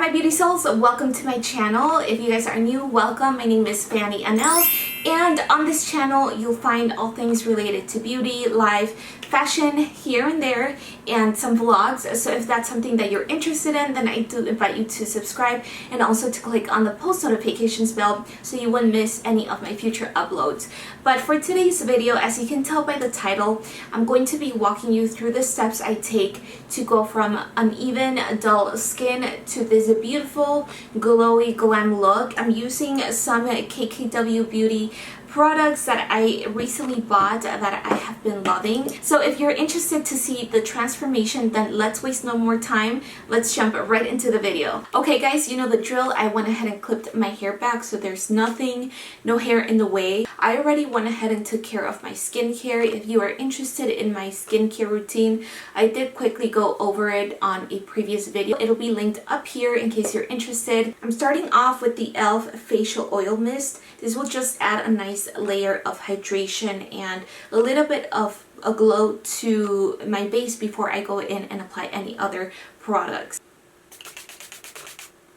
my beauty souls, welcome to my channel. If you guys are new, welcome. My name is Fanny Anel, and on this channel you'll find all things related to beauty, life, fashion here and there, and some vlogs. So if that's something that you're interested in, then I do invite you to subscribe and also to click on the post notifications bell so you won't miss any of my future uploads. But for today's video, as you can tell by the title, I'm going to be walking you through the steps I take to go from uneven, dull skin to this beautiful, glowy, glam look. I'm using some KKW Beauty products that I recently bought that I have been loving. So if you're interested to see the transformation, then let's waste no more time. Let's jump right into the video. Okay guys, you know the drill. I went ahead and clipped my hair back so there's no hair in the way. I already went ahead and took care of my skincare. If you are interested in my skincare routine, I did quickly go over it on a previous video. It'll be linked up here in case you're interested. I'm starting off with the e.l.f. facial oil mist. This will just add a nice layer of hydration and a little bit of a glow to my base before I go in and apply any other products.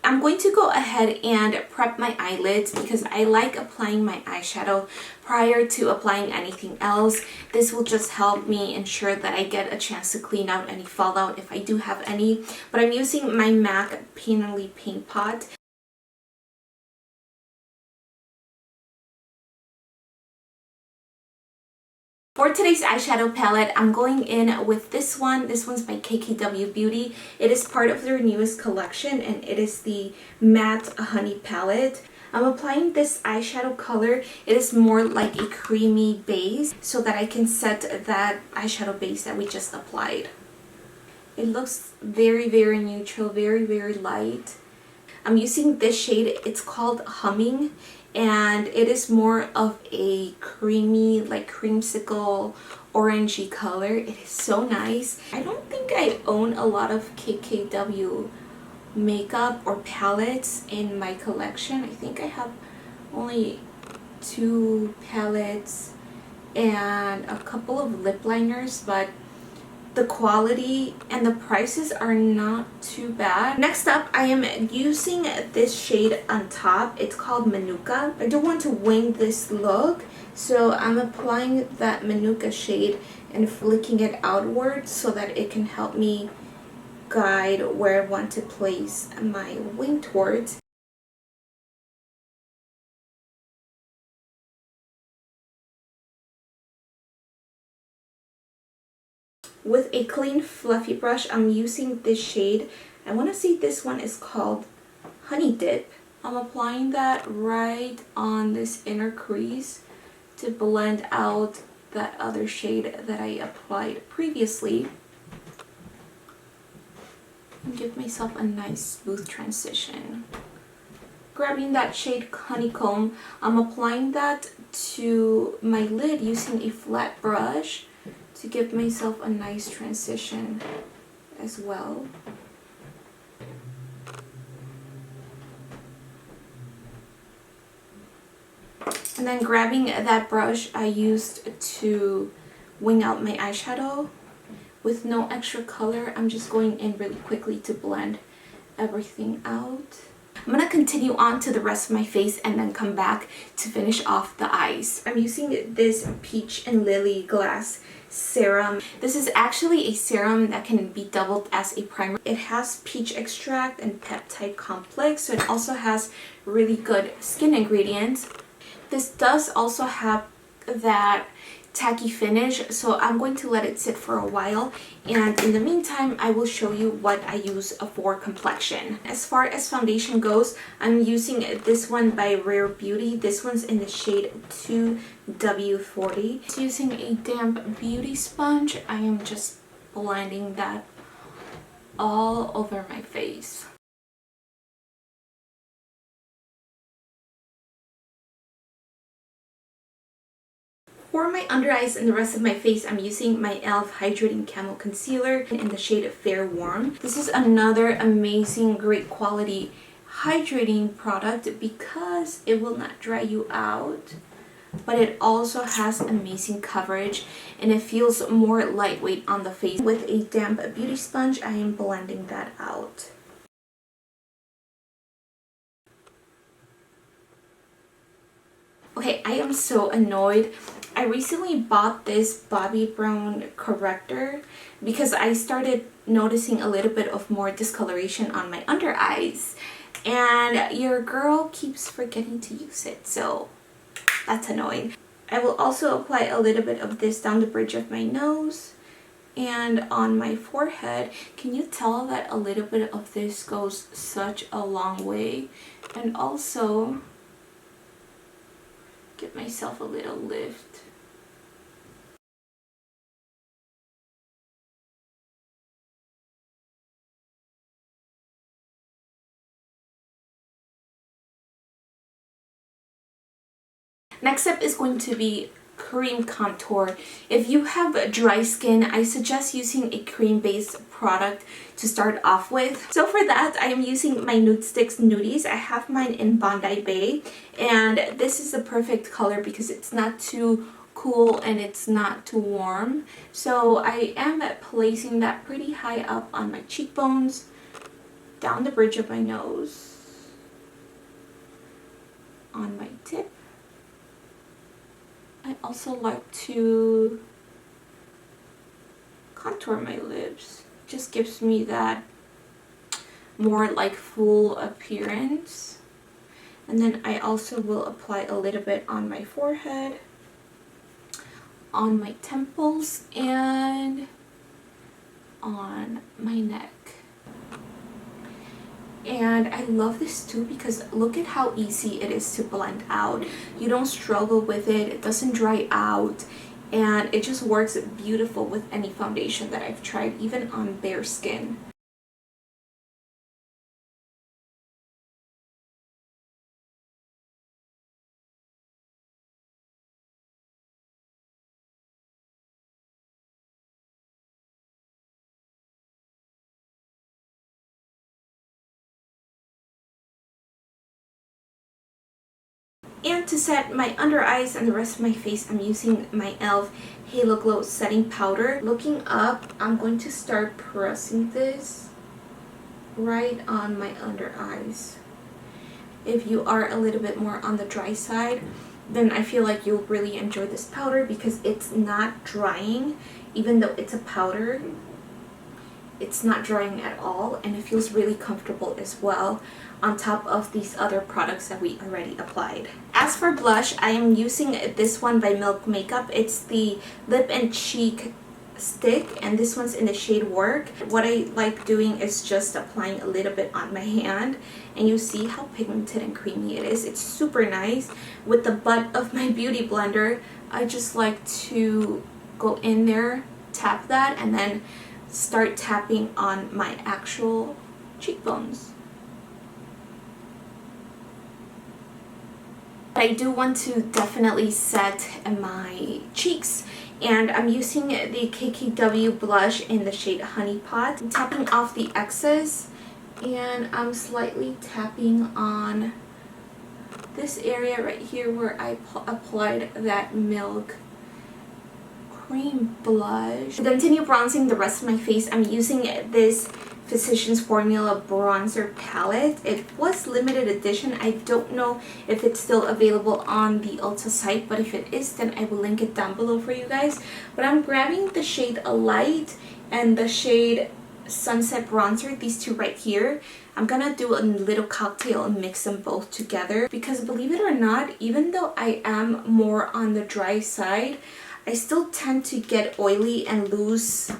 I'm going to go ahead and prep my eyelids because I like applying my eyeshadow prior to applying anything else. This will just help me ensure that I get a chance to clean out any fallout if I do have any. But I'm using my MAC Painterly Paint Pot. For today's eyeshadow palette, I'm going in with this one. This one's by KKW Beauty. It is part of their newest collection and it is the Matte Honey Palette. I'm applying this eyeshadow color. It is more like a creamy base so that I can set that eyeshadow base that we just applied. It looks very, very neutral, very, very light. I'm using this shade. It's called Humming. And it is more of a creamy, like creamsicle, orangey color. It is so nice. I don't think I own a lot of KKW makeup or palettes in my collection. I think I have only 2 palettes and a couple of lip liners, but the quality and the prices are not too bad. Next up, I am using this shade on top. It's called Manuka. I don't want to wing this look, so I'm applying that Manuka shade and flicking it outward so that it can help me guide where I want to place my wing towards. With a clean fluffy brush, I'm using this shade. I want to say this one is called Honey Dip. I'm applying that right on this inner crease to blend out that other shade that I applied previously. And give myself a nice smooth transition. Grabbing that shade Honeycomb, I'm applying that to my lid using a flat brush to give myself a nice transition as well. And then grabbing that brush I used to wing out my eyeshadow with no extra color, I'm just going in really quickly to blend everything out. I'm going to continue on to the rest of my face and then come back to finish off the eyes. I'm using this Peach and Lily Glass serum. This is actually a serum that can be doubled as a primer. It has peach extract and peptide complex, so it also has really good skin ingredients. This does also have that tacky finish, so I'm going to let it sit for a while, and in the meantime I will show you what I use for complexion. As far as foundation goes, I'm using this one by Rare Beauty. This one's in the shade 2W40. Using a damp beauty sponge, I am just blending that all over my face. For my under eyes and the rest of my face, I'm using my e.l.f. Hydrating Camo Concealer in the shade Fair Warm. This is another amazing, great quality hydrating product because it will not dry you out, but it also has amazing coverage and it feels more lightweight on the face. With a damp beauty sponge, I am blending that out. Okay, I am so annoyed. I recently bought this Bobbi Brown corrector because I started noticing a little bit of more discoloration on my under eyes, and your girl keeps forgetting to use it, so that's annoying. I will also apply a little bit of this down the bridge of my nose and on my forehead. Can you tell that a little bit of this goes such a long way? And also give myself a little lift. Next up is going to be cream contour. If you have dry skin, I suggest using a cream-based product to start off with. So for that, I am using my Nude Sticks Nudies. I have mine in Bondi Bay, and this is the perfect color because it's not too cool and it's not too warm. So I am placing that pretty high up on my cheekbones, down the bridge of my nose, on my tip. I also like to contour my lips. Just gives me that more like full appearance. And then I also will apply a little bit on my forehead, on my temples, and on my neck. And I love this too because look at how easy it is to blend out. You don't struggle with it, it doesn't dry out, and it just works beautiful with any foundation that I've tried, even on bare skin. And to set my under eyes and the rest of my face, I'm using my e.l.f. Halo Glow Setting Powder. Looking up, I'm going to start pressing this right on my under eyes. If you are a little bit more on the dry side, then I feel like you'll really enjoy this powder because it's not drying. Even though it's a powder, it's not drying at all, and it feels really comfortable as well on top of these other products that we already applied. As for blush, I am using this one by Milk Makeup. It's the Lip and Cheek stick, and this one's in the shade Work. What I like doing is just applying a little bit on my hand, and you see how pigmented and creamy it is. It's super nice. With the butt of my beauty blender, I just like to go in there, tap that, and then start tapping on my actual cheekbones. I do want to definitely set my cheeks, and I'm using the KKW blush in the shade Honey Pot. I'm tapping off the excess, and I'm slightly tapping on this area right here where I applied that milk cream blush. To continue bronzing the rest of my face, I'm using this Physicians Formula bronzer palette. It was limited edition. I don't know if it's still available on the Ulta site, but if it is, then I will link it down below for you guys. But I'm grabbing the shade Light and the shade Sunset Bronzer, these two right here. I'm gonna do a little cocktail and mix them both together because, believe it or not, even though I am more on the dry side, I still tend to get oily and lose.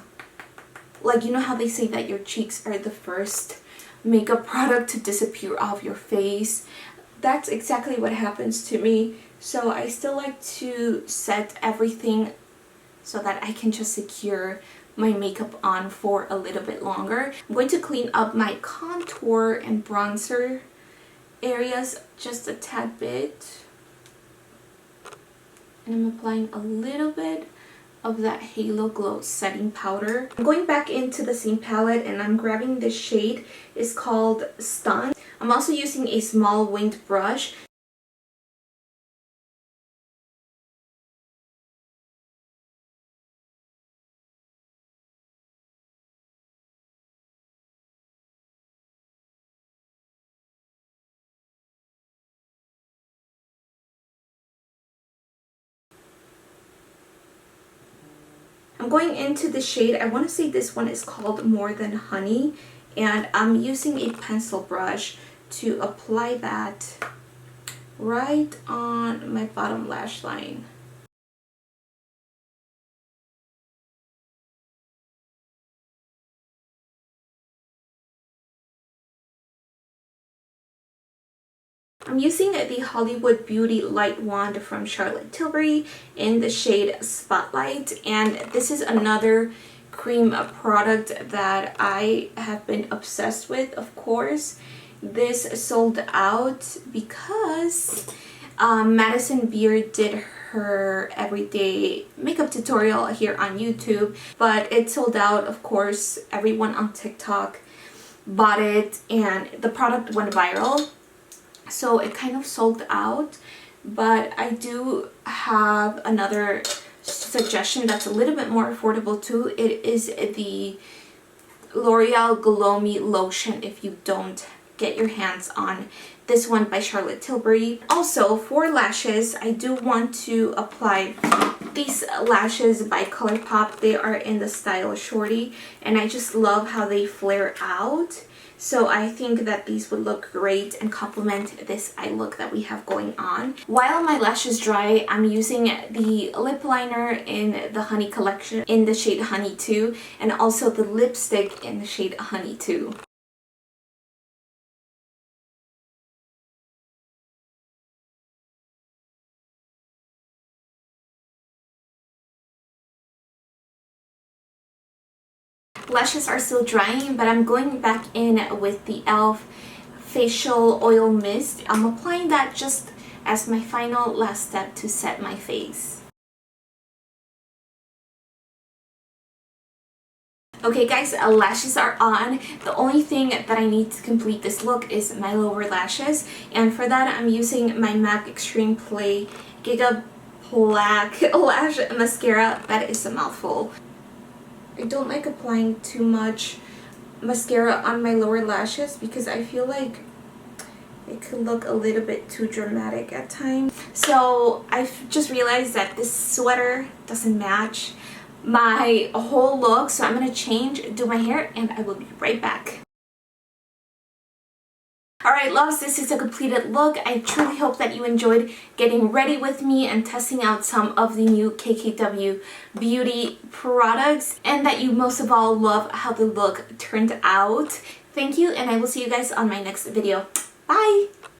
Like, you know how they say that your cheeks are the first makeup product to disappear off your face? That's exactly what happens to me. So I still like to set everything so that I can just secure my makeup on for a little bit longer. I'm going to clean up my contour and bronzer areas just a tad bit. And I'm applying a little bit of that Halo Glow setting powder. I'm going back into the same palette and I'm grabbing this shade. It's called Stun. I'm also using a small winged brush. I'm going into the shade, I want to say this one is called More Than Honey, and I'm using a pencil brush to apply that right on my bottom lash line. I'm using the Hollywood Beauty Light Wand from Charlotte Tilbury in the shade Spotlight, and this is another cream product that I have been obsessed with. Of course, this sold out because Madison Beer did her everyday makeup tutorial here on YouTube, but it sold out. Of course, everyone on TikTok bought it and the product went viral. So it kind of sold out, but I do have another suggestion that's a little bit more affordable too. It is the L'Oreal Glow Me Lotion if you don't get your hands on this one by Charlotte Tilbury. Also, for lashes, I do want to apply these lashes by ColourPop. They are in the style Shorty, and I just love how they flare out. So I think that these would look great and complement this eye look that we have going on. While my lashes dry, I'm using the lip liner in the Honey Collection in the shade Honey 2, and also the lipstick in the shade Honey 2. Lashes are still drying, but I'm going back in with the e.l.f. facial oil mist. I'm applying that just as my final last step to set my face. Okay guys, lashes are on. The only thing that I need to complete this look is my lower lashes, and for that I'm using my MAC Extreme Play Giga Black Lash Mascara. That is a mouthful. I don't like applying too much mascara on my lower lashes because I feel like it could look a little bit too dramatic at times. So I've just realized that this sweater doesn't match my whole look, so I'm going to change, do my hair, and I will be right back. Alright loves, this is a completed look. I truly hope that you enjoyed getting ready with me and testing out some of the new KKW Beauty products, and that you most of all love how the look turned out. Thank you, and I will see you guys on my next video. Bye!